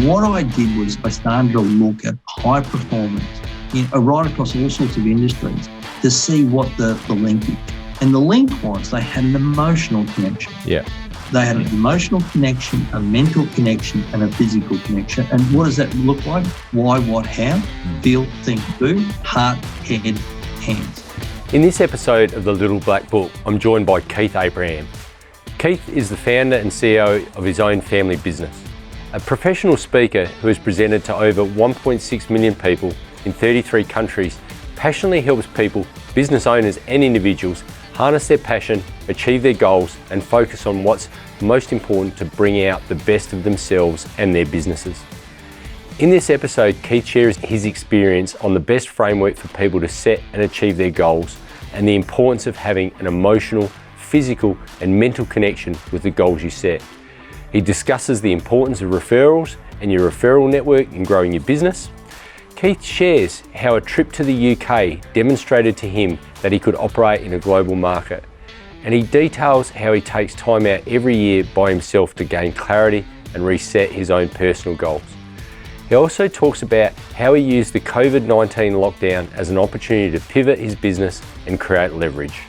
What I did was I started to look at high performance right across all sorts of industries to see what the link is. And the link was they had an emotional connection. Yeah. They had an emotional connection, a mental connection, and a physical connection. And what does that look like? Why, what, how? Feel, think, do, heart, head, hands. In this episode of The Little Black Book, I'm joined by Keith Abraham. Keith is the founder and CEO of his own family business, a professional speaker who has presented to over 1.6 million people in 33 countries, passionately helps people, business owners and individuals, harness their passion, achieve their goals, and focus on what's most important to bring out the best of themselves and their businesses. In this episode, Keith shares his experience on the best framework for people to set and achieve their goals and the importance of having an emotional, physical, and mental connection with the goals you set. He discusses the importance of referrals and your referral network in growing your business. Keith shares how a trip to the UK demonstrated to him that he could operate in a global market. And he details how he takes time out every year by himself to gain clarity and reset his own personal goals. He also talks about how he used the COVID-19 lockdown as an opportunity to pivot his business and create leverage.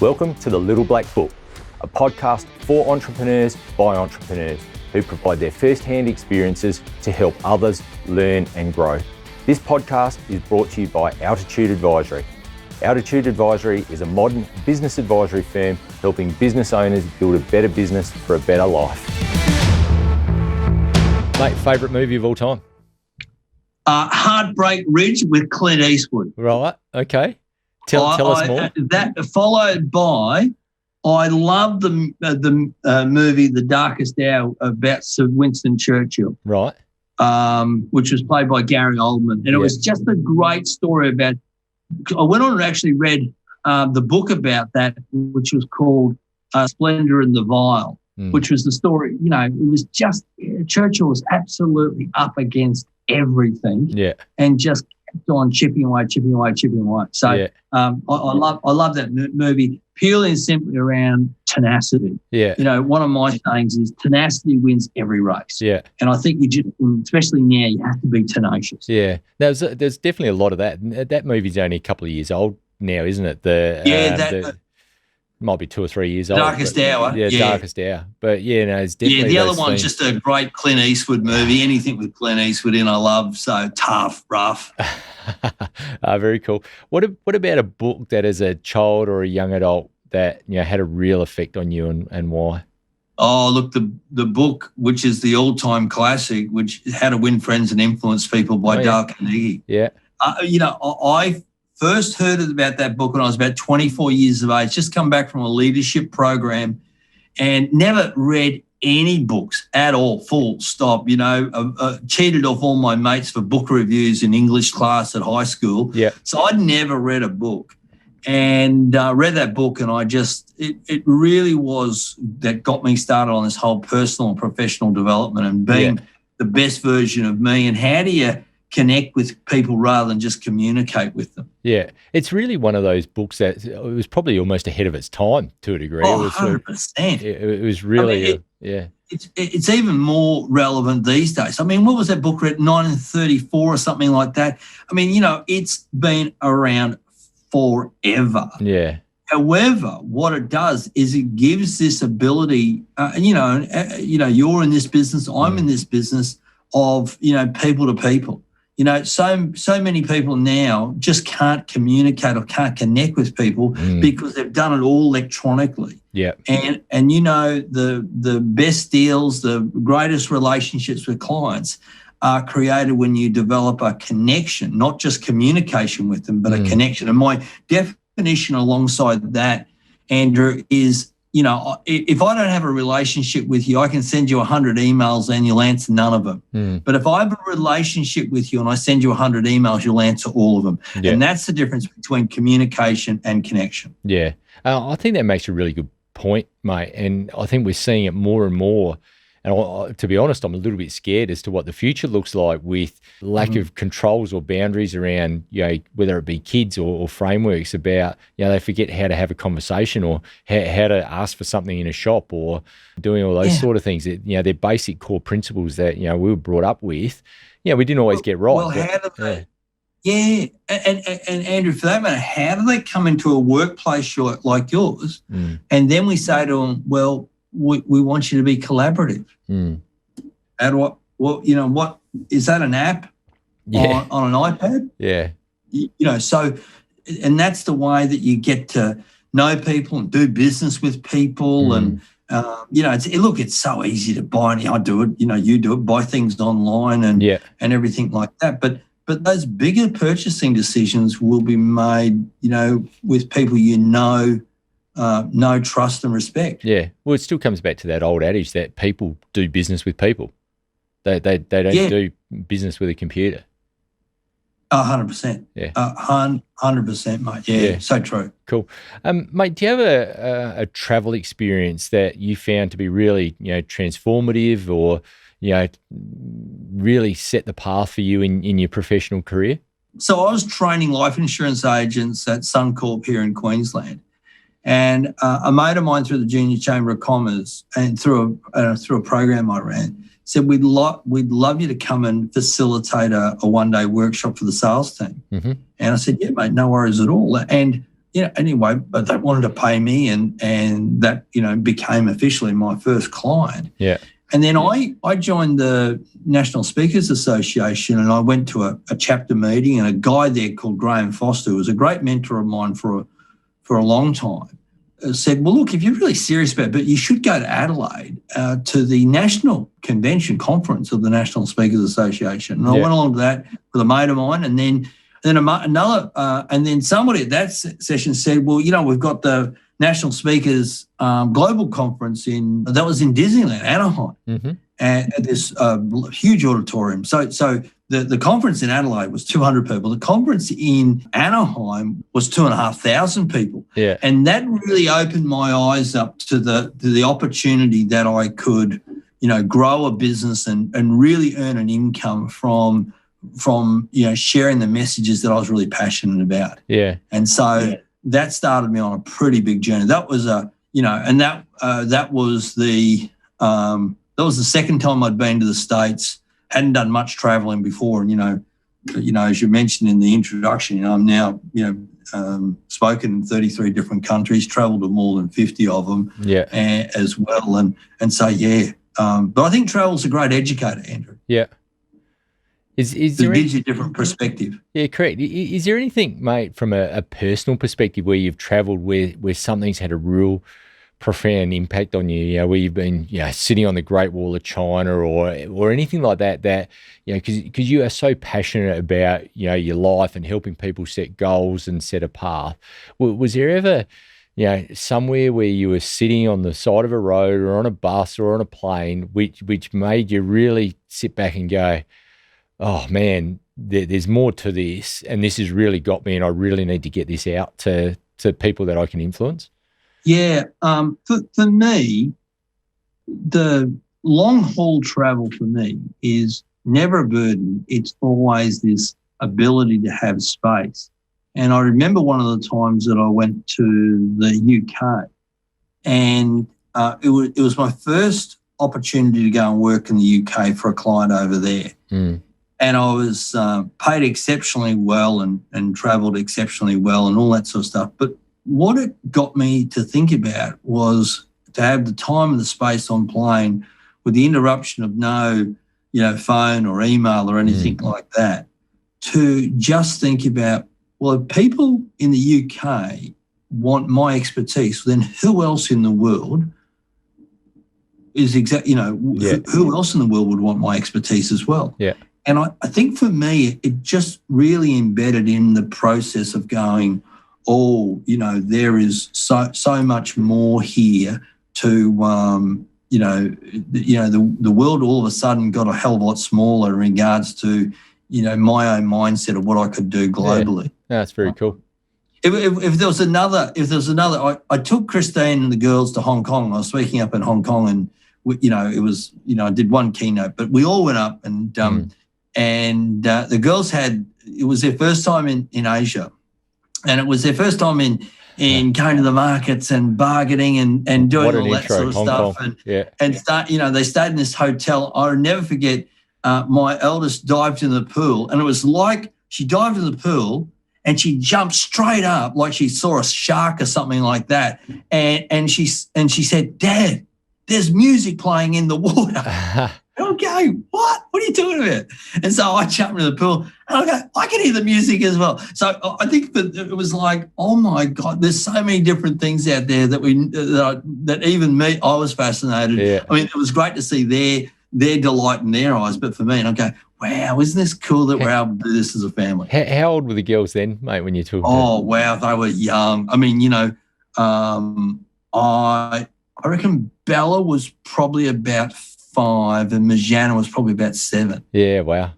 Welcome to The Little Black Book, a podcast for entrepreneurs by entrepreneurs who provide their first-hand experiences to help others learn and grow. This podcast is brought to you by Altitude Advisory. Altitude Advisory is a modern business advisory firm helping business owners build a better business for a better life. Mate, favourite movie of all time? Heartbreak Ridge with Clint Eastwood. Right, okay. Tell us more. That followed by, I love the movie The Darkest Hour about Sir Winston Churchill. Right. Which was played by Gary Oldman. And it was just a great story about, I went on and actually read the book about that, which was called Splendor in the Vile, which was the story, it was just, Churchill was absolutely up against everything and just kept on chipping away. So I love that movie purely and simply around tenacity. Yeah. One of my sayings is tenacity wins every race. Yeah. And I think you just, especially now, you have to be tenacious. Yeah. There's definitely a lot of that. That movie's only a couple of years old now, isn't it? Might be 2 or 3 years old. Darkest Hour. Yeah, Darkest Hour. But it's definitely. Yeah, the other one's just a great Clint Eastwood movie. Anything with Clint Eastwood in, I love. So tough, rough. Very cool. What about a book that as a child or a young adult that had a real effect on you and why? Oh, look, the book, which is the all-time classic, which is How to Win Friends and Influence People by Dale Carnegie. Yeah. I first heard about that book when I was about 24 years of age, just come back from a leadership program and never read any books at all, full stop. Cheated off all my mates for book reviews in English class at high school. Yeah. So I'd never read a book and read that book, and it really was that got me started on this whole personal and professional development and being the best version of me. And how do you connect with people rather than just communicate with them? Yeah, it's really one of those books that it was probably almost ahead of its time to a degree. Oh, 100%. It was really, It's even more relevant these days. What was that book written, 1934 or something like that? It's been around forever. Yeah. However, what it does is it gives this ability, you're in this business, I'm in this business of, people to people. So many people now just can't communicate or can't connect with people because they've done it all electronically. Yeah. And the best deals, the greatest relationships with clients are created when you develop a connection, not just communication with them, but a connection. And my definition alongside that, Andrew, is if I don't have a relationship with you, I can send you 100 emails and you'll answer none of them. But if I have a relationship with you and I send you 100 emails, you'll answer all of them. Yeah. And that's the difference between communication and connection. Yeah. I think that makes a really good point, mate. And I think we're seeing it more and more to be honest, I'm a little bit scared as to what the future looks like with lack of controls or boundaries around, whether it be kids or frameworks about, they forget how to have a conversation or how to ask for something in a shop or doing all those sort of things. That, they're basic core principles that, we were brought up with. We didn't always get right. Well, how do they? Yeah, and Andrew, for that matter, how do they come into a workplace like yours, and then we say to them, well, we want you to be collaborative. How do what is that, an app on an iPad? Yeah. So, and that's the way that you get to know people and do business with people. And, it's so easy to buy, and I do it, you do it, buy things online and everything like that. But those bigger purchasing decisions will be made, with people trust and respect. Yeah. Well, it still comes back to that old adage that people do business with people. They don't do business with a computer. 100%. Yeah. 100%, mate. Yeah, so true. Cool. Mate, do you have a travel experience that you found to be really, transformative or, really set the path for you in your professional career? So I was training life insurance agents at Suncorp here in Queensland. And a mate of mine through the Junior Chamber of Commerce and through a program I ran said, we'd love you to come and facilitate a one-day workshop for the sales team. Mm-hmm. And I said, yeah, mate, no worries at all. And, anyway, but they wanted to pay me and that, became officially my first client. Yeah. And then I joined the National Speakers Association, and I went to a chapter meeting, and a guy there called Graham Foster, who was a great mentor of mine for a long time, said, well, look, if you're really serious about it, but you should go to Adelaide to the national convention conference of the National Speakers Association. And I went along to that with a mate of mine, and then somebody at that session said, well, we've got the National Speakers Global Conference that was in Disneyland, Anaheim, and at this huge auditorium. So the conference in Adelaide was 200 people. The conference in Anaheim was 2,500 people. Yeah. And that really opened my eyes up to the opportunity that I could, grow a business and really earn an income from sharing the messages that I was really passionate about. Yeah. And so that started me on a pretty big journey. That was that was the second time I'd been to the States. Hadn't done much traveling before, and as you mentioned in the introduction, I'm now spoken in 33 different countries, travelled to more than 50 of them, as well, and so but I think travel's a great educator, Andrew. Yeah, it gives you a different perspective. Yeah, correct. Is there anything, mate, from a personal perspective where you've travelled where something's had a real profound impact on you, where you've been, sitting on the Great Wall of China or anything like that, because you are so passionate about, your life and helping people set goals and set a path. Was there ever, somewhere where you were sitting on the side of a road or on a bus or on a plane, which made you really sit back and go, oh man, there's more to this, and this has really got me, and I really need to get this out to people that I can influence? Yeah, for me, the long-haul travel for me is never a burden. It's always this ability to have space. And I remember one of the times that I went to the UK, and it was my first opportunity to go and work in the UK for a client over there. Mm. And I was paid exceptionally well and travelled exceptionally well and all that sort of stuff. But what it got me to think about was to have the time and the space on plane with the interruption of no, phone or email or anything like that, to just think about, well, if people in the UK want my expertise, then who else in the world is who else in the world would want my expertise as well? Yeah. And I think for me, it just really embedded in the process of going, there is so much more here to, the world all of a sudden got a hell of a lot smaller in regards to, my own mindset of what I could do globally. Yeah, that's very cool. If there was another, I took Christine and the girls to Hong Kong. I was speaking up in Hong Kong, and it was, I did one keynote, but we all went up and the girls it was their first time in Asia, and it was their first time in going to the markets and bargaining and doing all that sort of stuff. And start, they stayed in this hotel. I'll never forget, my eldest dived in the pool, and it was like she dived in the pool and she jumped straight up like she saw a shark or something like that. And she said, "Dad, there's music playing in the water." Okay, what are you doing with it? And so I jumped into the pool and I go, I can hear the music as well. So I think that it was like, oh my God, there's so many different things out there that even me, I was fascinated. Yeah. I mean, it was great to see their delight in their eyes, but for me, and I go, wow, isn't this cool that we're able to do this as a family? How old were the girls then, mate, when you took them? Oh, wow, they were young. I mean, I reckon Bella was probably about 5 and Majana was probably about 7. Yeah, wow.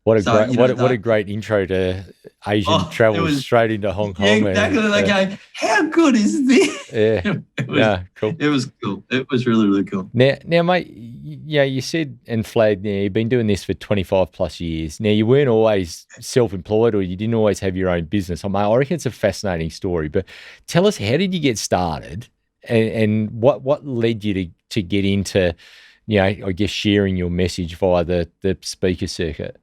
What a great intro to Asian travel, straight into Hong Kong. Yeah, exactly. They go, how good is this? Yeah. Cool. It was cool. It was really, really cool. Now, mate, you said and flagged, you've been doing this for 25 plus years. Now, you weren't always self-employed, or you didn't always have your own business. I reckon it's a fascinating story, but tell us, how did you get started, and what led you to get into, I guess, sharing your message via the speaker circuit?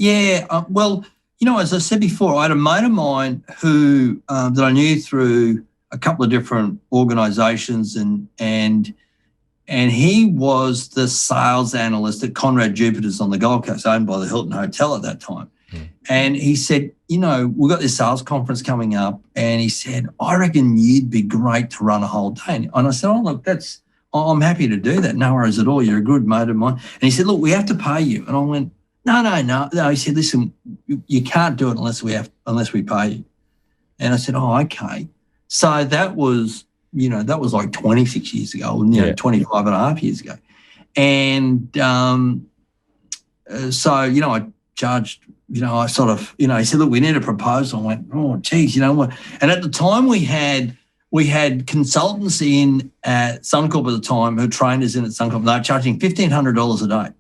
Yeah, well, as I said before, I had a mate of mine who that I knew through a couple of different organisations, and he was the sales analyst at Conrad Jupiter's on the Gold Coast, owned by the Hilton Hotel at that time. And he said, we've got this sales conference coming up, and he said, I reckon you'd be great to run a whole day. And I said, oh, look, I'm happy to do that. No worries at all. You're a good mate of mine. And he said, look, we have to pay you. And I went, no. He said, listen, you can't do it unless we pay you. And I said, oh, okay. So that was like 26 years ago, 25 and a half years ago. And so, I charged, I sort of, he said, look, we need a proposal. I went, oh, geez, what? And at the time we had consultancy in at Suncorp at the time, who trained us in at Suncorp. They were charging $1,500 a day.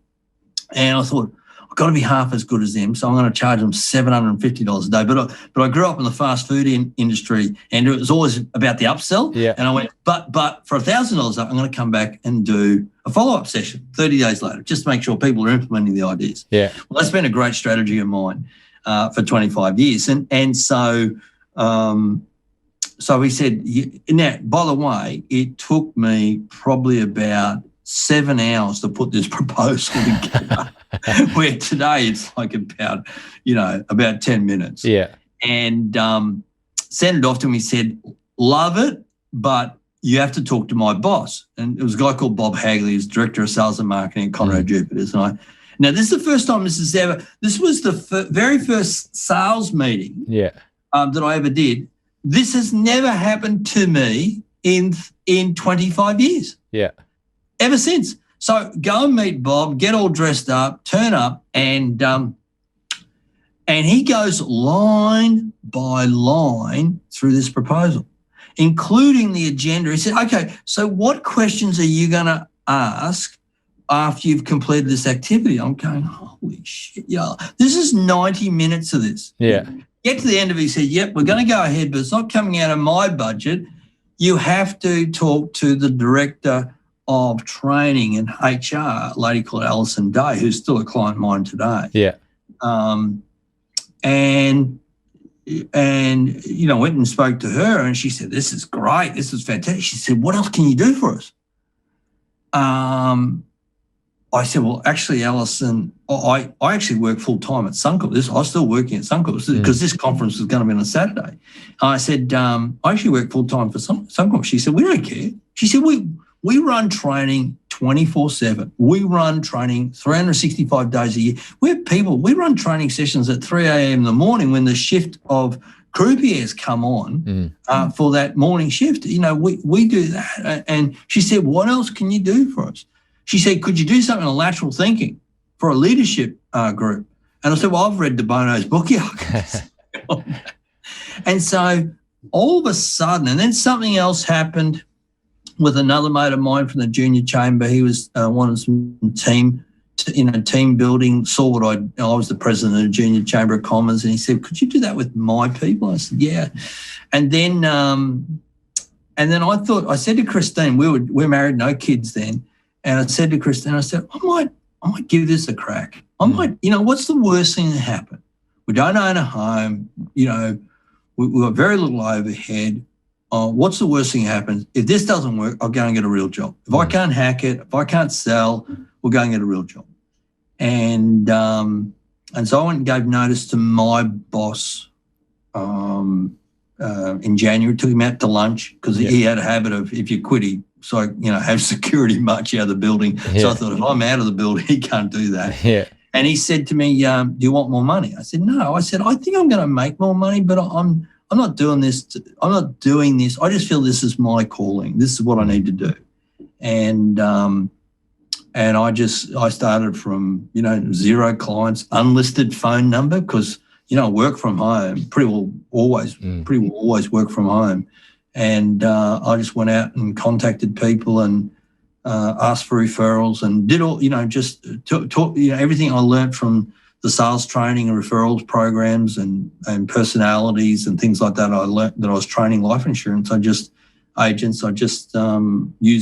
And I thought, I've got to be half as good as them, so I'm going to charge them $750 a day. But I grew up in the fast food industry, and it was always about the upsell. Yeah. And I went, but for $1,000, I'm going to come back and do a follow-up session 30 days later, just to make sure people are implementing the ideas. Yeah. Well, that's been a great strategy of mine for 25 years. And so... So he said, now, by the way, it took me probably about 7 hours to put this proposal together, where today it's like about 10 minutes. Yeah. And sent it off to him. He said, love it, but you have to talk to my boss. And it was a guy called Bob Hagley, who's Director of Sales and Marketing at Conrad Jupiter's. Now, this is the first time this was the very first sales meeting that I ever did. This has never happened to me in 25 years. Yeah. Ever since. So go and meet Bob, get all dressed up, turn up, and he goes line by line through this proposal, including the agenda. He said, okay, so what questions are you going to ask after you've completed this activity? I'm going, holy shit, this is 90 minutes of this. Yeah. Get to the end of it, he said, yep, we're going to go ahead, but it's not coming out of my budget. You have to talk to the director of training and HR, a lady called Alison Day, who's still a client of mine today. Yeah. And went and spoke to her, and she said, this is great. This is fantastic. She said, what else can you do for us? I said, well, actually, Alison, I actually work full-time at Suncorp. I was still working at Suncorp because this conference was going to be on a Saturday. I said, I actually work full-time for Suncorp. She said, we don't care. She said, we run training 24/7. We run training 365 days a year. We run training sessions at 3 a.m. in the morning when the shift of croupiers come on for that morning shift. We do that. And she said, what else can you do for us? She said, could you do something on lateral thinking for a leadership group? And I said, well, I've read De Bono's book. And so all of a sudden, and then something else happened with another mate of mine from the junior chamber. He was wanted some team building, saw what I was the president of the Junior Chamber of Commerce, and he said, could you do that with my people? I said, yeah. And then I said to Christine, we're married, no kids then, and I said to Christine, I said, I might give this a crack. What's the worst thing that happen? We don't own a home, we've got very little overhead. What's the worst thing that happens? If this doesn't work, I'll go and get a real job. If I can't hack it, if I can't sell, we'll go and get a real job. And so I went and gave notice to my boss in January, took him out to lunch because he had a habit of, if you quit, have security march out of the building. Yeah. So I thought, if I'm out of the building, he can't do that. Yeah. And he said to me, do you want more money? I said, no. I said, I think I'm going to make more money, but I'm not doing this. I'm not doing this. I just feel this is my calling. This is what I need to do. And I started from, zero clients, unlisted phone number, because, work from home, pretty well always work from home. And I just went out and contacted people and asked for referrals and did all, just talk, everything I learned from the sales training and referrals programs and personalities and things like that. I learned that I was training life insurance. I just used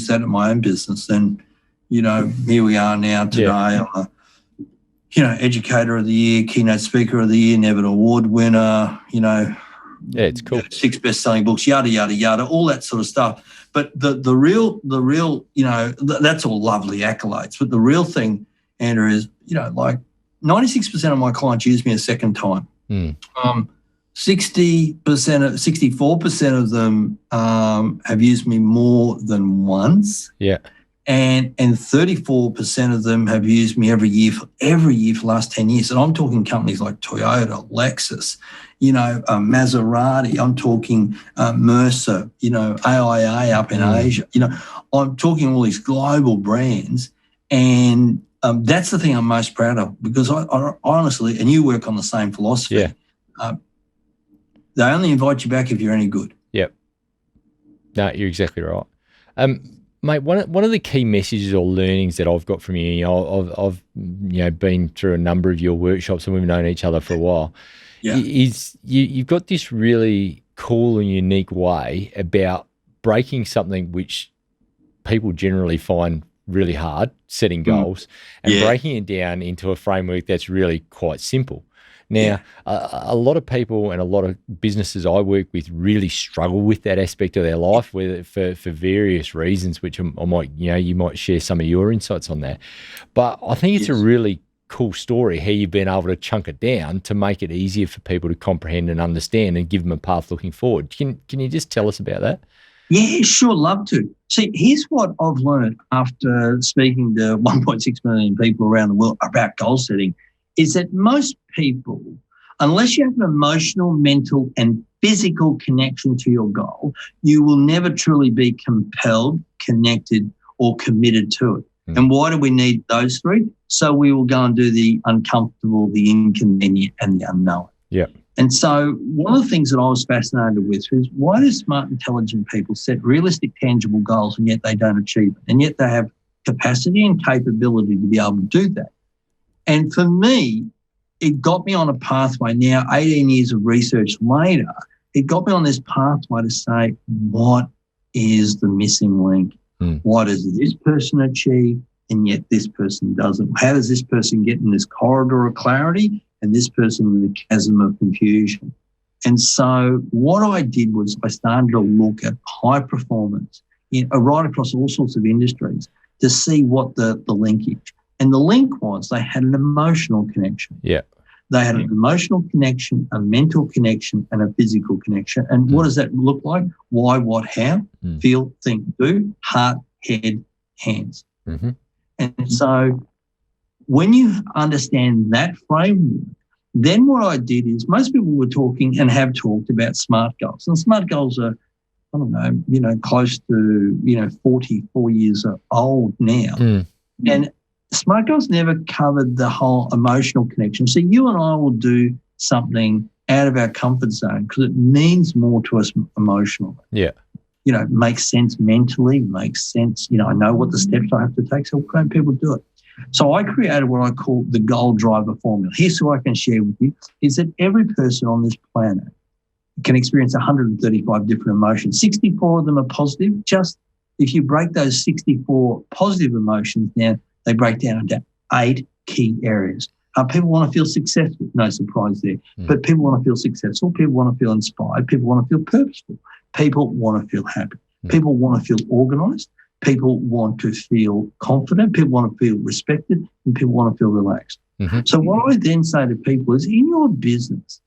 that in my own business. And, here we are now today. Yeah. I'm a, educator of the year, keynote speaker of the year, Nevitt Award winner, Yeah, it's cool. 6 best-selling books, yada, yada, yada, all that sort of stuff. But the real, that's all lovely accolades. But the real thing, Andrew, is, 96% of my clients use me a second time. 64% of them have used me more than once. Yeah. And 34% of them have used me every year for the last 10 years. And I'm talking companies like Toyota, Lexus, Maserati. I'm talking Mercer, AIA up in Asia. I'm talking all these global brands. And that's the thing I'm most proud of, because I honestly, and you work on the same philosophy, they only invite you back if you're any good. Yep. No, you're exactly right. Mate, one of the key messages or learnings that I've got from you, I've been through a number of your workshops and we've known each other for a while, is you've got this really cool and unique way about breaking something which people generally find really hard, setting goals, and breaking it down into a framework that's really quite simple. Now, a lot of people and a lot of businesses I work with really struggle with that aspect of their life, whether for various reasons, which I might, you might share some of your insights on that. But I think it's a really cool story how you've been able to chunk it down to make it easier for people to comprehend and understand and give them a path looking forward. Can you just tell us about that? Yeah, sure, love to. See, here's what I've learned after speaking to 1.6 million people around the world about goal setting, is that most people, unless you have an emotional, mental, and physical connection to your goal, you will never truly be compelled, connected, or committed to it. And why do we need those three? So we will go and do the uncomfortable, the inconvenient, and the unknown. Yeah. And so one of the things that I was fascinated with is, why do smart, intelligent people set realistic, tangible goals and yet they don't achieve it? And yet they have capacity and capability to be able to do that. And for me, it got me on a pathway now, 18 years of research later, it got me on this pathway to say, what is the missing link? Why does this person achieve and yet this person doesn't? How does this person get in this corridor of clarity and this person in the chasm of confusion? And so what I did was I started to look at high performance right across all sorts of industries to see what the linkage. And the link was they had an emotional connection. Yeah. They had an emotional connection, a mental connection, and a physical connection. And what does that look like? Why, what, how? Feel, think, do, heart, head, hands. And so when you understand that framework, then what I did is, most people were talking and have talked about SMART goals. And SMART goals are, I don't know, close to, 44 years old now. And SMART goals never covered the whole emotional connection. So you and I will do something out of our comfort zone because it means more to us emotionally. Yeah. makes sense mentally, makes sense. I know what the steps I have to take, so why don't people do it? So I created what I call the goal driver formula. Here's what I can share with you, is that every person on this planet can experience 135 different emotions. 64 of them are positive. Just if you break those 64 positive emotions down, they break down into 8 key areas. People want to feel successful, no surprise there. But people want to feel successful, people want to feel inspired, people want to feel purposeful, people want to feel happy, people want to feel organised, people want to feel confident, people want to feel respected, and people want to feel relaxed. So what I then say to people is, in your business,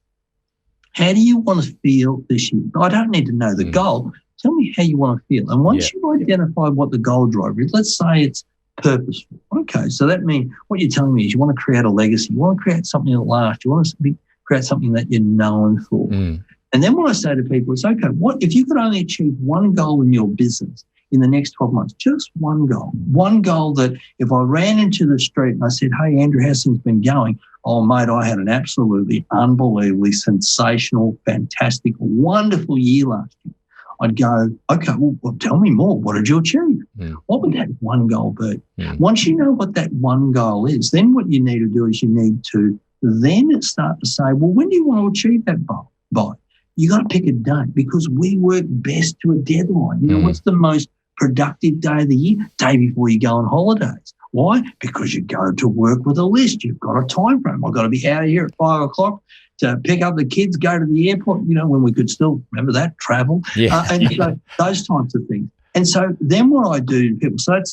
how do you want to feel this year? I don't need to know the goal. Tell me how you want to feel. And once you've identified what the goal driver is, let's say it's purposeful. Okay, so that means what you're telling me is you want to create a legacy. You want to create something that lasts. You want to create something that you're known for. And then what I say to people is, okay, what if you could only achieve one goal in your business in the next 12 months, just one goal that if I ran into the street and I said, hey, Andrew, how's things been going? Oh, mate, I had an absolutely unbelievably sensational, fantastic, wonderful year last year. I'd go, okay, well, tell me more. What did you achieve? What would that one goal be? Once you know what that one goal is, then what you need to do is you need to then start to say, well, when do you want to achieve that goal by? You got to pick a date, because we work best to a deadline. What's the most productive day of the year? Day before you go on holidays. Why? Because you go to work with a list. You've got a time frame. I've got to be out of here at 5 o'clock to pick up the kids, go to the airport, when we could still, remember that, travel, and so those types of things. And so then what I do to people, so that's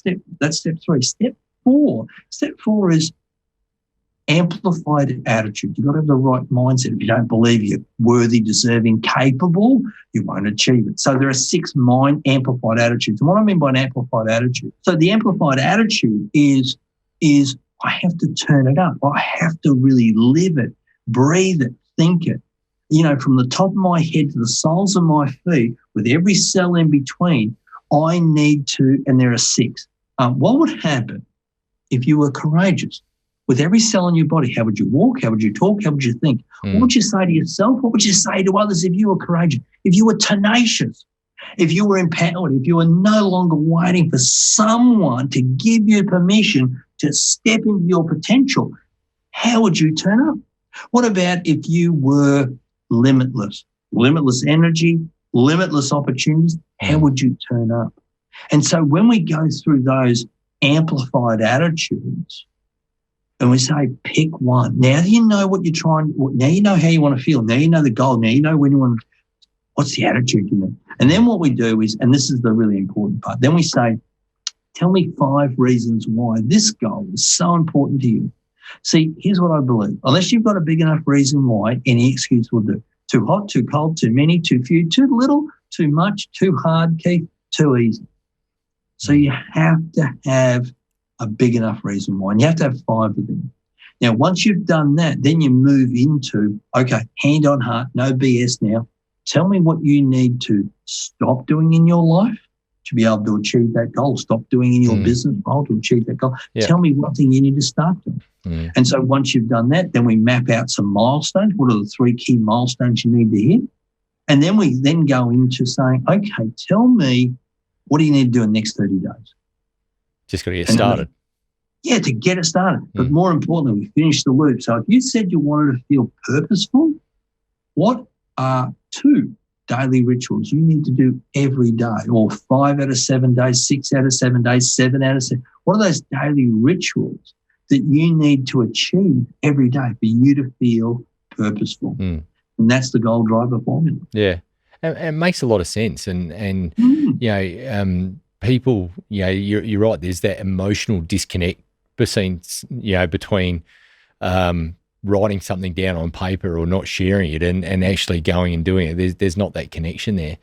step 3. Step 4 is amplified attitude. You've got to have the right mindset. If you don't believe you're worthy, deserving, capable, you won't achieve it. So there are 6 amplified attitudes. And what I mean by an amplified attitude, so the amplified attitude is I have to turn it up. I have to really live it, breathe it, think it. From the top of my head to the soles of my feet, with every cell in between, I need to, and there are 6. What would happen if you were courageous? With every cell in your body, how would you walk? How would you talk? How would you think? What would you say to yourself? What would you say to others if you were courageous? If you were tenacious? If you were empowered? If you were no longer waiting for someone to give you permission to step into your potential, how would you turn up? What about if you were limitless? Limitless energy, limitless opportunities, how would you turn up? And so when we go through those amplified attitudes, and we say, pick one. Now you know what you're trying. Now you know how you want to feel. Now you know the goal. Now you know when you want. What's the attitude you need? And then what we do is, and this is the really important part. Then we say, tell me 5 reasons why this goal is so important to you. See, here's what I believe. Unless you've got a big enough reason why, any excuse will do. Too hot, too cold, too many, too few, too little, too much, too hard, Keith, too easy. So you have to have a big enough reason why. And you have to have 5 of them. Now, once you've done that, then you move into, okay, hand on heart, no BS now. Tell me what you need to stop doing in your life to be able to achieve that goal. Stop doing in your business goal to achieve that goal. Yeah. Tell me what thing you need to start doing. And so once you've done that, then we map out some milestones. What are the 3 key milestones you need to hit? And then we then go into saying, okay, tell me, what do you need to do in the next 30 days? Just got to get started. Yeah, to get it started. But more importantly, we finish the loop. So if you said you wanted to feel purposeful, what are 2 daily rituals you need to do every day, or 5 out of 7 days, 6 out of 7 days, 7 out of 7? What are those daily rituals that you need to achieve every day for you to feel purposeful? And that's the goal driver formula. Yeah. And it makes a lot of sense. And people, you're right, there's that emotional disconnect between writing something down on paper or not sharing it and actually going and doing it. There's not that connection there.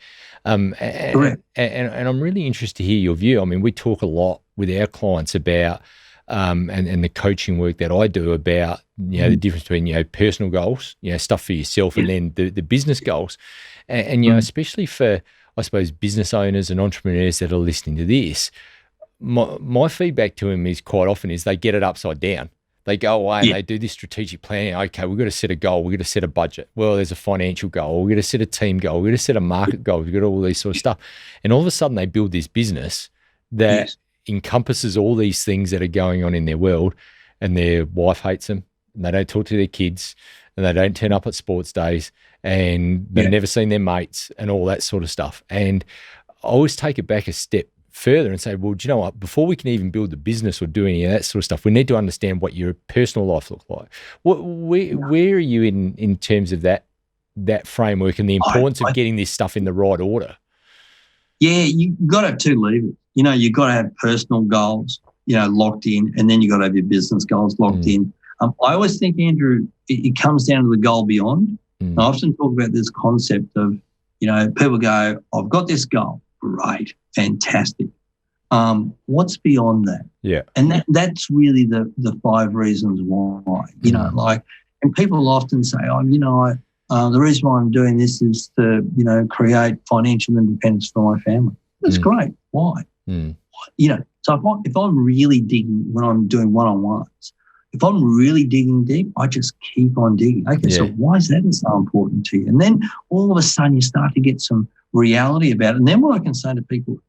Correct. And I'm really interested to hear your view. I mean, we talk a lot with our clients about and the coaching work that I do about the difference between personal goals, stuff for yourself, and then the business goals, and especially for, I suppose, business owners and entrepreneurs that are listening to this. My feedback to them is quite often is they get it upside down. They go away and they do this strategic planning. Okay, we've got to set a goal. We've got to set a budget. Well, there's a financial goal. We've got to set a team goal. We've got to set a market goal. We've got all these sort of stuff. And all of a sudden they build this business that encompasses all these things that are going on in their world, and their wife hates them, and they don't talk to their kids, and they don't turn up at sports days, and they've never seen their mates and all that sort of stuff. And I always take it back a step further and say, well, do you know what? Before we can even build the business or do any of that sort of stuff, we need to understand what your personal life looks like. Where are you in terms of that framework and the importance of getting this stuff in the right order? Yeah, you've got to have two levers. You've got to have personal goals, locked in, and then you've got to have your business goals locked in. I always think, Andrew, it comes down to the goal beyond. I often talk about this concept of, people go, I've got this goal. Great, fantastic. What's beyond that? Yeah. And that's really the 5 reasons why, and people often say, the reason why I'm doing this is to, create financial independence for my family. That's great. Why? So if I'm really digging when I'm doing one-on-ones, if I'm really digging deep, I just keep on digging. Okay, so why is that so important to you? And then all of a sudden you start to get some reality about it. And then what I can say to people,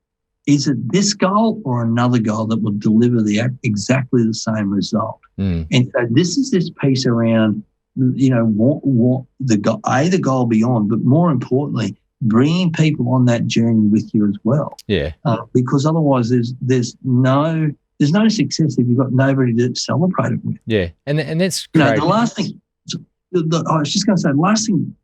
is it this goal or another goal that will deliver exactly the same result? And so this is this piece around, what the goal beyond, but more importantly, bringing people on that journey with you as well. Yeah. Because otherwise there's no success if you've got nobody to celebrate it with. Yeah, and that's great. The last thing, I was just going to say, the last thing,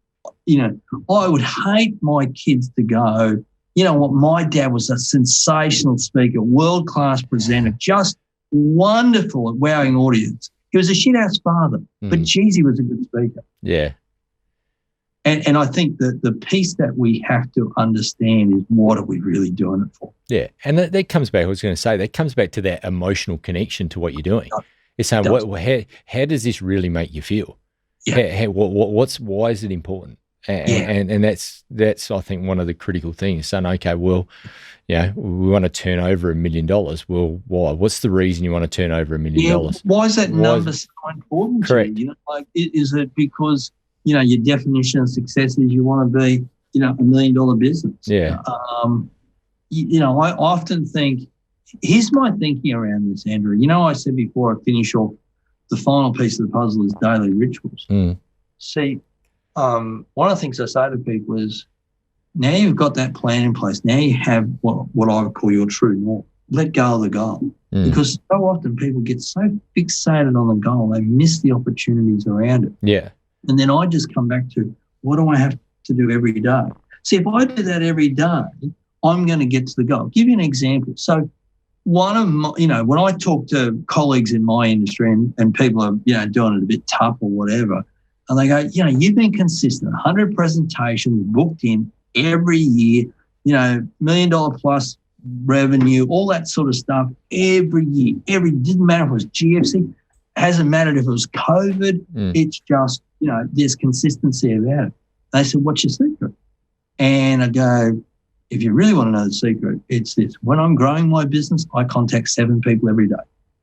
I would hate my kids to go, my dad was a sensational speaker, world-class presenter, just wonderful at wowing audience. He was a shit-house father, but geez, he was a good speaker. Yeah. And I think that the piece that we have to understand is, what are we really doing it for? Yeah, and that comes back, I was going to say, that comes back to that emotional connection to what you're doing. It's saying, how does this really make you feel? Yeah. Why is it important? And that's I think one of the critical things, saying, okay, well, we want to turn over $1 million. Well, why? What's the reason you want to turn over $1 million? Why is that number so important? Correct. To you? Is it because your definition of success is you want to be $1 million business? Yeah. I often think, here's my thinking around this, Andrew. I said before I finish off, the final piece of the puzzle is daily rituals. See, one of the things I say to people is, now you've got that plan in place. Now you have what I would call your true north. Let go of the goal. Because so often people get so fixated on the goal, they miss the opportunities around it. Yeah. And then I just come back to, what do I have to do every day? See, if I do that every day, I'm going to get to the goal. I'll give you an example. So one of my, when I talk to colleagues in my industry and people are, doing it a bit tough or whatever, and they go, you've been consistent, 100 presentations booked in every year, $1 million plus revenue, all that sort of stuff every year. Didn't matter if it was GFC, hasn't mattered if it was COVID. It's just, there's consistency about it. They said, what's your secret? And I go, if you really want to know the secret, it's this. When I'm growing my business, I contact 7 people every day,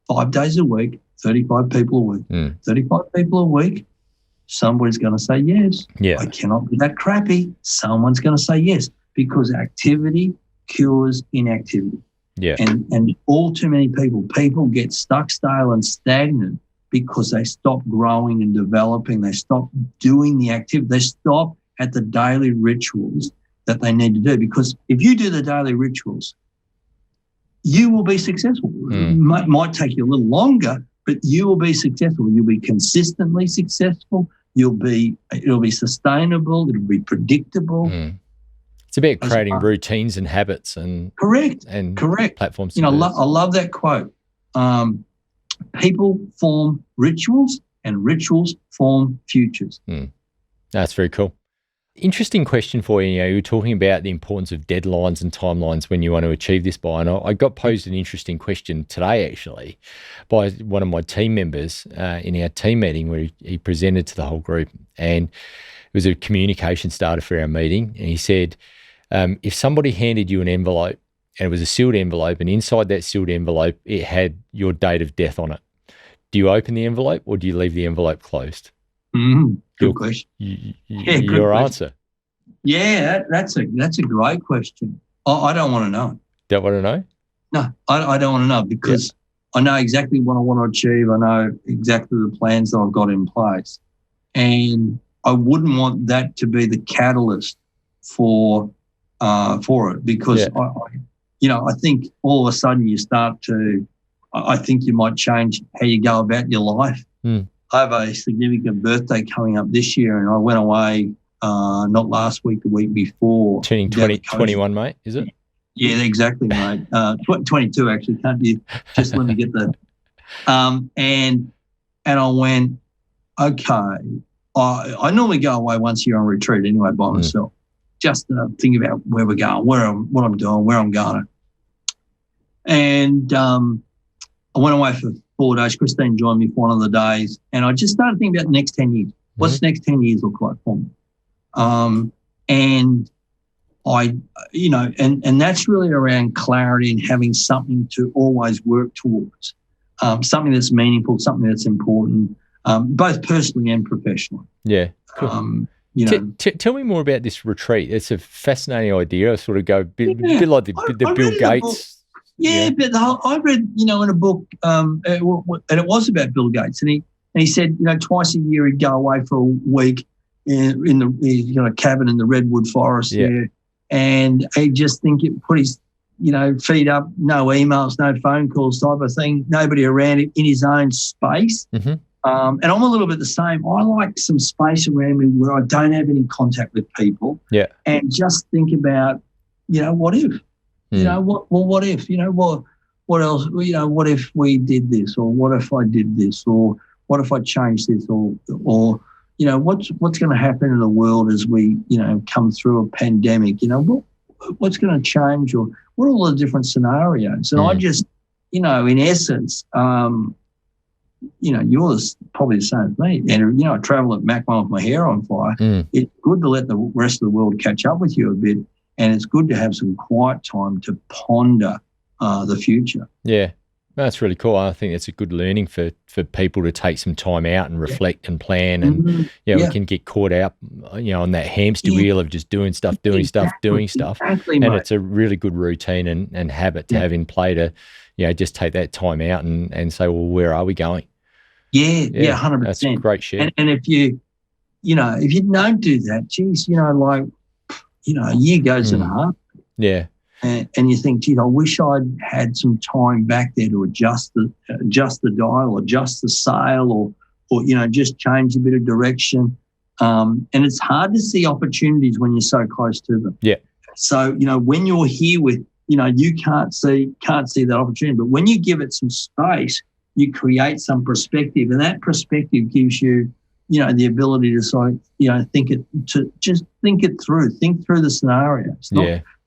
5 days a week, 35 people a week. 35 people a week, somebody's going to say yes. Yeah. I cannot be that crappy. Someone's going to say yes, because activity cures inactivity. Yeah. And all too many people get stuck, stale and stagnant because they stop growing and developing. They stop doing the activity. They stop at the daily rituals that they need to do. Because if you do the daily rituals, you will be successful. It might take you a little longer, but you will be successful. You'll be consistently successful. It'll be sustainable. It'll be predictable. It's about creating routines and habits and correct platforms. I love that quote. People form rituals, and rituals form futures. That's very cool. Interesting question for you. You were talking about the importance of deadlines and timelines when you want to achieve this by. And I got posed an interesting question today, actually, by one of my team members in our team meeting, where he presented to the whole group. And it was a communication starter for our meeting. And he said, if somebody handed you an envelope, and it was a sealed envelope, and inside that sealed envelope, it had your date of death on it, Do you open the envelope or do you leave the envelope closed? Good question. Your answer. Yeah, that's a great question. I don't want to know. Don't want to know? No, I don't want to know because I know exactly what I want to achieve. I know exactly the plans that I've got in place. And I wouldn't want that to be the catalyst for it because, I think all of a sudden you start to, I think you might change how you go about your life. I have a significant birthday coming up this year and I went away not last week, the week before. Turning 21, mate, is it? Yeah, exactly, mate. 22, actually. Can't you just let me get the and I went, okay. I normally go away once a year on retreat anyway by myself, just to think about where we're going, what I'm doing, where I'm going. And I went away for 4 days. Christine joined me for one of the days, and I just started thinking about the next 10 years. What's the next 10 years look like for me? And I, and that's really around clarity and having something to always work towards, something that's meaningful, something that's important, both personally and professionally. Yeah, cool. Tell me more about this retreat. It's a fascinating idea. I sort of go a bit like the Bill Gates. But I read, in a book, and it was about Bill Gates, and he said, twice a year he'd go away for a week in the cabin in the redwood forest there, and he just put his feet up, no emails, no phone calls type of thing, nobody around him, in his own space. And I'm a little bit the same. I like some space around me where I don't have any contact with people. Yeah, and just think about, what if. What if, what else, what if we did this, or what if I did this, or what if I changed this, or what's going to happen in the world as we, come through a pandemic, what's going to change, or what are all the different scenarios? And I just, in essence, you're probably the same as me. And, I travel at Mach 1 with my hair on fire. It's good to let the rest of the world catch up with you a bit. And it's good to have some quiet time to ponder the future. Yeah, that's really cool. I think it's a good learning for people to take some time out and reflect and plan. And, we can get caught out, on that hamster wheel of just doing stuff. Exactly, and mate. it's a really good routine and habit to have in play to, just take that time out and say, well, where are we going? Yeah, 100%. That's a great share. And if you don't do that, geez, a year goes in a half. Yeah. And you think, gee, I wish I'd had some time back there to adjust the dial, adjust the sail, or just change a bit of direction. And it's hard to see opportunities when you're so close to them. Yeah. So, when you're here with, you can't see that opportunity. But when you give it some space, you create some perspective, and that perspective gives you, the ability to sort of, think it through the scenarios.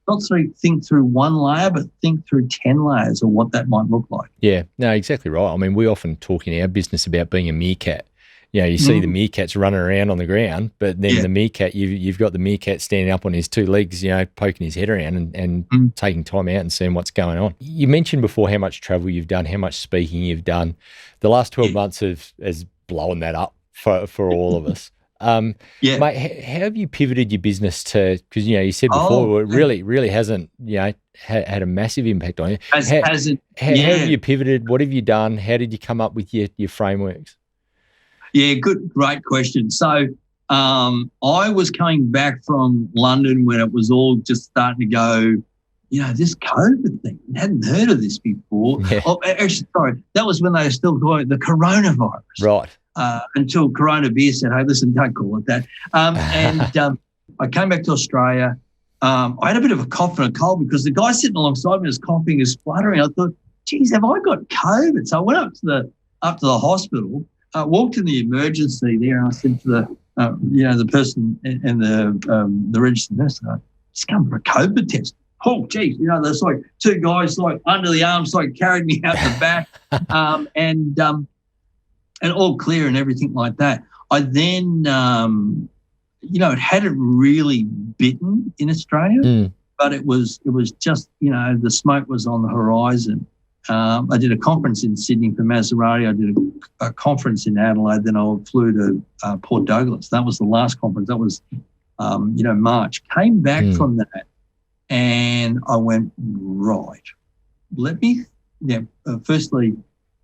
Not think through one layer, but think through 10 layers of what that might look like. Yeah, no, exactly right. I mean, we often talk in our business about being a meerkat. You see the meerkats running around on the ground, but then the meerkat, you've got the meerkat standing up on his two legs, poking his head around and taking time out and seeing what's going on. You mentioned before how much travel you've done, how much speaking you've done. The last 12 months has blown that up for all of us. Mate, how have you pivoted your business to, because, you said before, it really hasn't, had a massive impact on you. How have you pivoted? What have you done? How did you come up with your frameworks? Yeah, great question. So I was coming back from London when it was all just starting to go, this COVID thing, I hadn't heard of this before. Yeah. Oh, actually, sorry, that was when they were still calling it the coronavirus. Right. Until Corona Beer said, hey, listen, don't call it that. I came back to Australia. I had a bit of a cough and a cold because the guy sitting alongside me was coughing and spluttering. I thought, geez, have I got COVID? So I went up to the hospital, walked in the emergency there, and I said to the person and the registered nurse, just come for a COVID test. Oh, geez, there's like two guys like under the arms, like carried me out the back, and all clear and everything like that. I then, it hadn't really bitten in Australia, but it was just, the smoke was on the horizon. I did a conference in Sydney for Maserati. I did a conference in Adelaide. Then I flew to Port Douglas. That was the last conference. That was, March. Came back from that, and I went, right, firstly,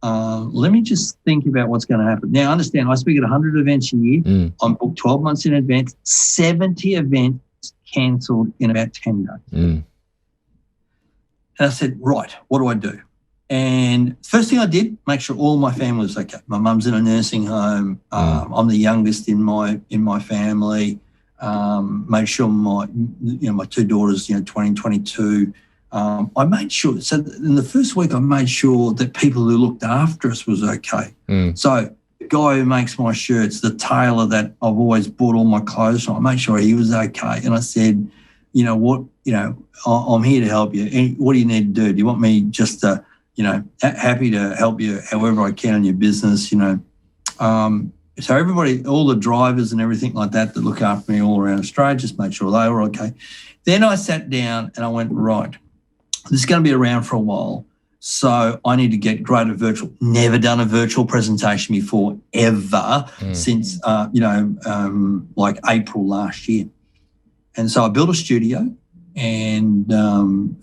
let me just think about what's going to happen. Now, understand, I speak at 100 events a year. I'm booked 12 months in advance, 70 events cancelled in about 10 days. And I said, right, what do I do? And first thing I did, make sure all my family was okay. My mum's in a nursing home. I'm the youngest in my family. Made sure my two daughters, 20 and 22. I made sure. So in the first week, I made sure that people who looked after us was okay. So the guy who makes my shirts, the tailor that I've always bought all my clothes from, I made sure he was okay. And I said, you know what, I'm here to help you. What do you need to do? Do you want me just to, happy to help you however I can in your business, So everybody, all the drivers and everything like that look after me all around Australia, just made sure they were okay. Then I sat down and I went, right, this is going to be around for a while, so I need to get great at virtual. Never done a virtual presentation before, ever, since, like April last year. And so I built a studio and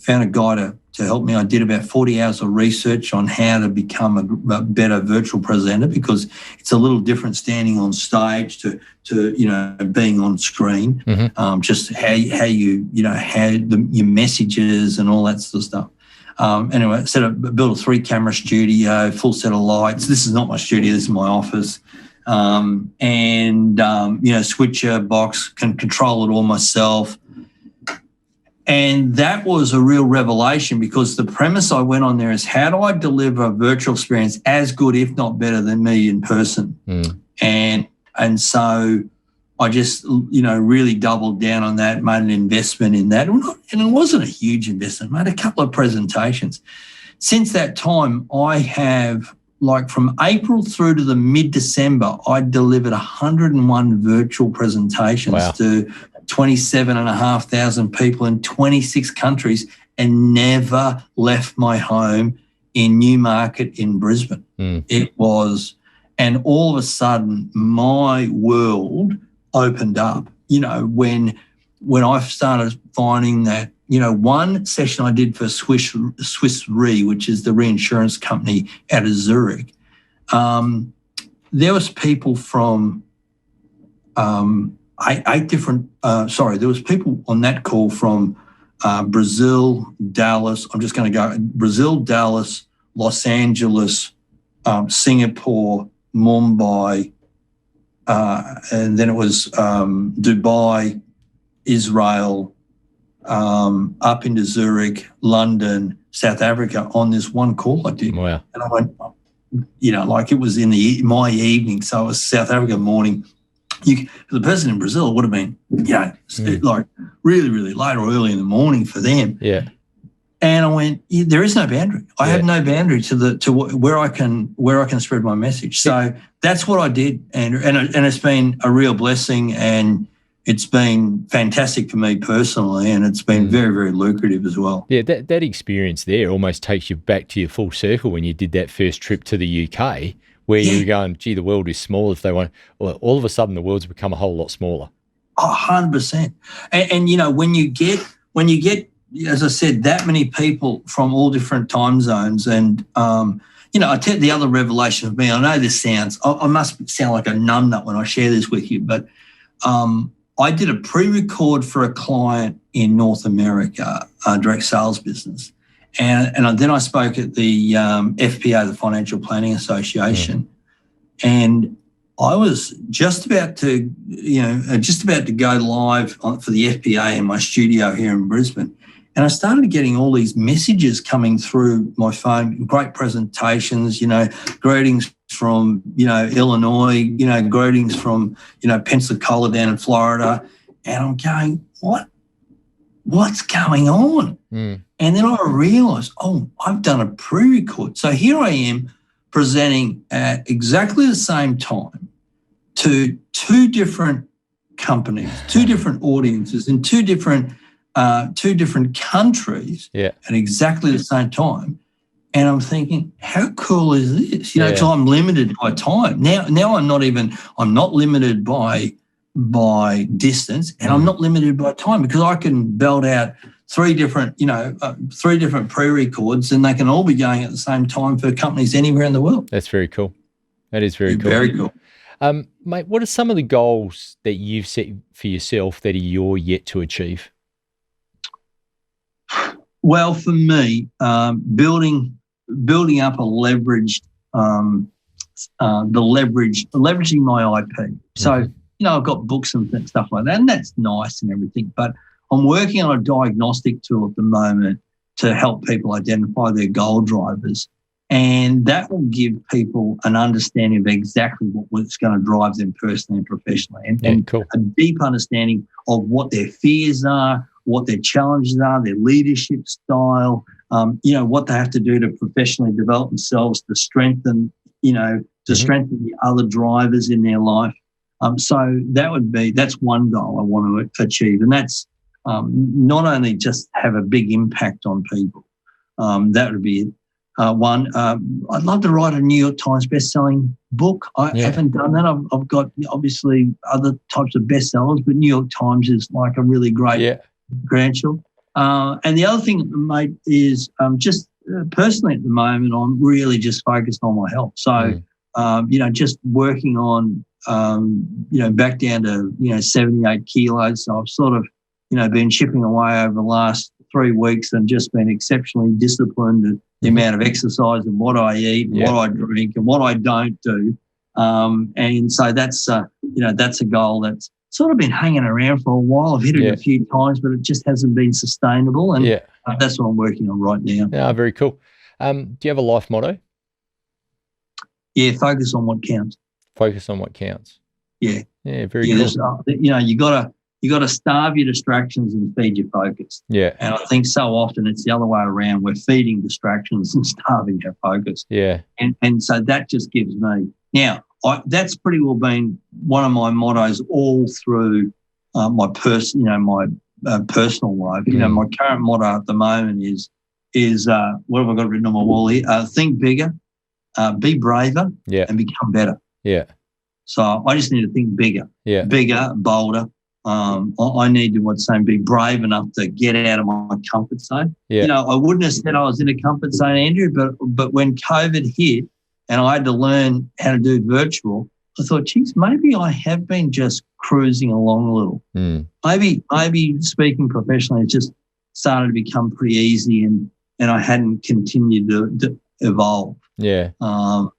found a guy to help me. I did about 40 hours of research on how to become a better virtual presenter, because it's a little different standing on stage to being on screen. Just how you your messages and all that sort of stuff. Anyway, built a 3-camera studio, full set of lights. This is not my studio. This is my office. Switcher box, can control it all myself. And that was a real revelation, because the premise I went on there is, how do I deliver a virtual experience as good, if not better, than me in person? And so I just, really doubled down on that, made an investment in that. And it wasn't a huge investment, made a couple of presentations. Since that time, I have, from April through to the mid-December, I delivered 101 virtual presentations to 27,500 people in 26 countries, and never left my home in Newmarket in Brisbane. It was, and all of a sudden my world opened up, when I started finding that, one session I did for Swiss Re, which is the reinsurance company out of Zurich. There was people from there was people on that call from Brazil, Dallas. I'm just going to go Brazil, Dallas, Los Angeles, Singapore, Mumbai, and then it was Dubai, Israel, up into Zurich, London, South Africa on this one call I did. Wow. And I went, it was in my evening, so it was South Africa morning. For the person in Brazil, it would have been, like really, really late or early in the morning for them. Yeah. And I went, there is no boundary. I have no boundary to where I can spread my message. So that's what I did, and it's been a real blessing, and it's been fantastic for me personally, and it's been very, very lucrative as well. Yeah, that experience there almost takes you back to your full circle when you did that first trip to the UK. Where you're going, gee, the world is small. If they want, well, all of a sudden the world's become a whole lot smaller. 100%. And when you get, as I said, that many people from all different time zones, and I tell the other revelation of me. I know this sounds, I must sound like a numbnut when I share this with you, but I did a pre-record for a client in North America, direct sales business. And then I spoke at the FPA, the Financial Planning Association, and I was just about to go live for the FPA in my studio here in Brisbane. And I started getting all these messages coming through my phone, great presentations, greetings from, Illinois, greetings from, Pensacola down in Florida. And I'm going, what's going on? And then I realised, I've done a pre-record. So here I am presenting at exactly the same time to 2 different companies, 2 different audiences in 2 different countries at exactly the same time. And I'm thinking, how cool is this? You know, because I'm limited by time. Now I'm not limited by distance, and I'm not limited by time, because I can belt out three different pre-records, and they can all be going at the same time for companies anywhere in the world. That's very cool. That is very cool. Very cool. Mate, what are some of the goals that you've set for yourself that you're yet to achieve? Well, for me, building up a leveraging my IP. So, I've got books and stuff like that, and that's nice and everything, but I'm working on a diagnostic tool at the moment to help people identify their goal drivers, and that will give people an understanding of exactly what's going to drive them personally and professionally, and cool. A deep understanding of what their fears are, what their challenges are, their leadership style, what they have to do to professionally develop themselves to strengthen, strengthen the other drivers in their life. So that's one goal I want to achieve. And that's not only just have a big impact on people. That would be one. I'd love to write a New York Times best-selling book. I haven't done that. I've got obviously other types of bestsellers, but New York Times is like a really great credential. And the other thing, mate, is just personally at the moment, I'm really just focused on my health. So, just working on, back down to, 78 kilos. So I've sort of, been chipping away over the last 3 weeks and just been exceptionally disciplined at the amount of exercise and what I eat and what I drink and what I don't do. And so that's a goal that's sort of been hanging around for a while. I've hit it a few times, but it just hasn't been sustainable. And that's what I'm working on right now. Yeah, very cool. Do you have a life motto? Yeah, focus on what counts. Focus on what counts. Yeah. Yeah, very cool. You got to starve your distractions and feed your focus. Yeah. And I think so often it's the other way around. We're feeding distractions and starving our focus. Yeah. And so that just gives me. Now, that's pretty well been one of my mottos all through my personal life. My current motto at the moment is what have I got written on my wall here? Think bigger, be braver, and become better. Yeah. So I just need to think bigger, bigger, bolder. I need to be brave enough to get out of my comfort zone. Yeah. I wouldn't have said I was in a comfort zone, Andrew, but when COVID hit and I had to learn how to do virtual, I thought, geez, maybe I have been just cruising along a little. Maybe speaking professionally has just started to become pretty easy and I hadn't continued to evolve. Yeah. And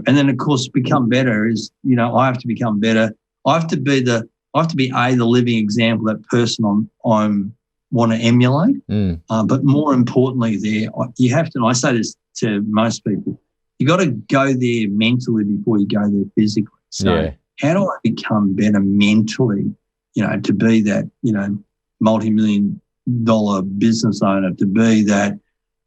then of course become better is, I have to become better. I have to be the living example, that person I'm want to emulate. But more importantly you have to, and I say this to most people, you got to go there mentally before you go there physically. So how do I become better mentally, to be that, multi-million-dollar business owner, to be that,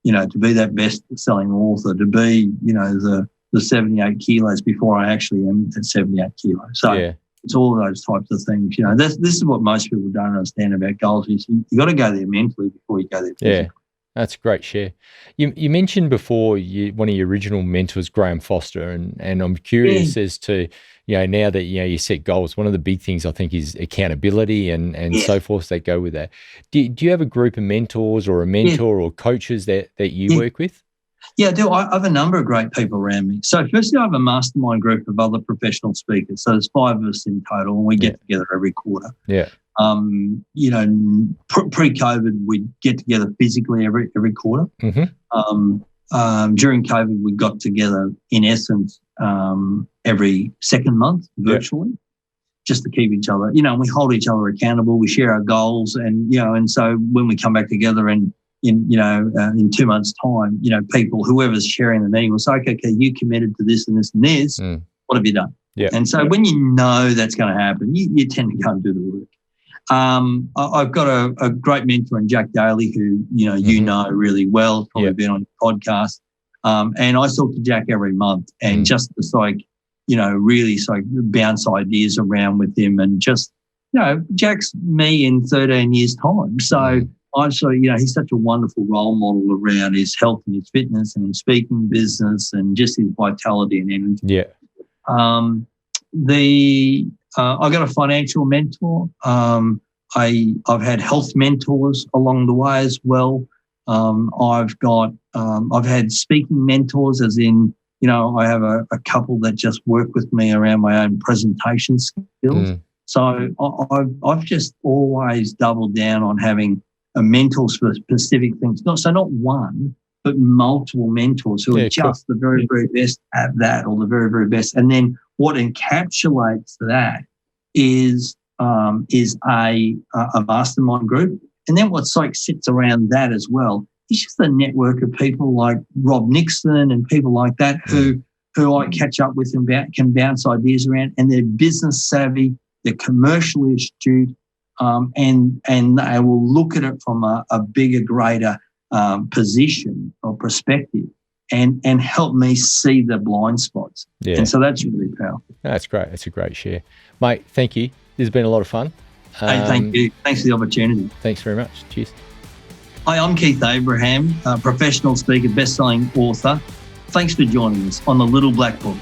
to be that best-selling author, to be, the 78 kilos before I actually am at 78 kilos. So it's all of those types of things. This is what most people don't understand about goals. Is you got to go there mentally before you go there physically. Yeah, that's a great share. You mentioned before one of your original mentors, Graham Foster, and I'm curious as to, now that, you set goals, one of the big things I think is accountability and so forth that go with that. Do you have a group of mentors or a mentor or coaches that you work with? Yeah, I do. I have a number of great people around me. So firstly, I have a mastermind group of other professional speakers. So there's 5 of us in total, and we get together every quarter. Yeah. Pre-COVID, we'd get together physically every quarter. Mm-hmm. During COVID, we got together in essence every second month virtually, just to keep each other, and we hold each other accountable. We share our goals, and so when we come back together and in 2 months' time, people, whoever's sharing the meeting will say, okay, you committed to this and this and this. What have you done? Yeah. And so when you know that's going to happen, you tend to go and do the work. I've got a great mentor in Jack Daly, who, you know really well, probably been on your podcast. And I talk to Jack every month and just really bounce ideas around with him and just, Jack's me in 13 years' time. So, he's such a wonderful role model around his health and his fitness and his speaking business and just his vitality and energy. Yeah. I got a financial mentor. I've had health mentors along the way as well. I've had speaking mentors, as in, I have a couple that just work with me around my own presentation skills. So I've just always doubled down on having mentors for specific things. Not one, but multiple mentors who are just the very, very best at that, or the very, very best. And then what encapsulates that is a mastermind group. And then what sits around that as well is just a network of people like Rob Nixon and people like that who I catch up with and can bounce ideas around, and they're business savvy, they're commercially astute, and they will look at it from a bigger, greater position or perspective and help me see the blind spots. Yeah. And so that's really powerful. That's great. That's a great share. Mate, thank you. This has been a lot of fun. Hey, thank you. Thanks for the opportunity. Thanks very much. Cheers. Hi, I'm Keith Abraham, professional speaker, best-selling author. Thanks for joining us on The Little Black Book.